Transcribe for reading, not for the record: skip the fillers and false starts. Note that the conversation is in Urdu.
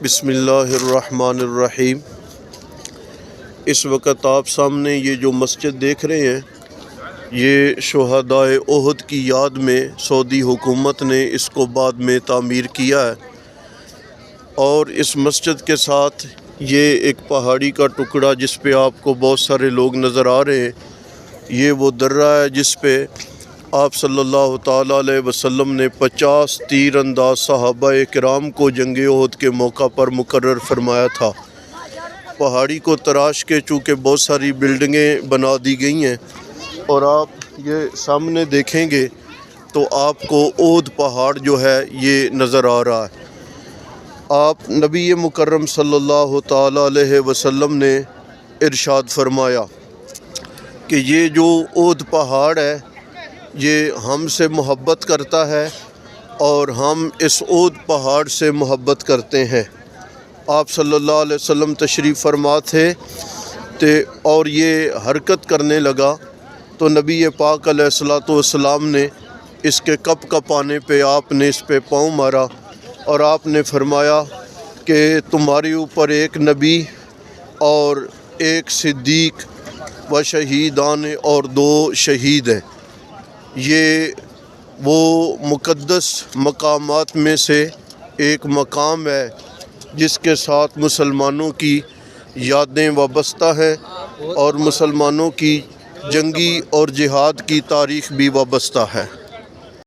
بسم اللہ الرحمن الرحیم۔ اس وقت آپ سامنے یہ جو مسجد دیکھ رہے ہیں، یہ شہدائے احد کی یاد میں سعودی حکومت نے اس کو بعد میں تعمیر کیا ہے، اور اس مسجد کے ساتھ یہ ایک پہاڑی کا ٹکڑا جس پہ آپ کو بہت سارے لوگ نظر آ رہے ہیں، یہ وہ درہ ہے جس پہ آپ صلی اللہ تعالیٰ علیہ وسلم نے 50 تیر انداز صحابہ کرام کو جنگ احد کے موقع پر مقرر فرمایا تھا۔ پہاڑی کو تراش کے چونکہ بہت ساری بلڈنگیں بنا دی گئی ہیں، اور آپ یہ سامنے دیکھیں گے تو آپ کو احد پہاڑ جو ہے یہ نظر آ رہا ہے۔ آپ نبی مکرم صلی اللہ تعالیٰ علیہ وسلم نے ارشاد فرمایا کہ یہ جو احد پہاڑ ہے یہ ہم سے محبت کرتا ہے، اور ہم اس احد پہاڑ سے محبت کرتے ہیں۔ آپ صلی اللہ علیہ وسلم تشریف فرما تھے اور یہ حرکت کرنے لگا تو نبی پاک علیہ الصلوۃ والسلام نے اس کے کپ کپانے پہ آپ نے اس پہ پاؤں مارا، اور آپ نے فرمایا کہ تمہارے اوپر ایک نبی اور ایک صدیق و شہیدان اور 2 شہید ہیں۔ یہ وہ مقدس مقامات میں سے ایک مقام ہے جس کے ساتھ مسلمانوں کی یادیں وابستہ ہیں، اور مسلمانوں کی جنگی اور جہاد کی تاریخ بھی وابستہ ہے۔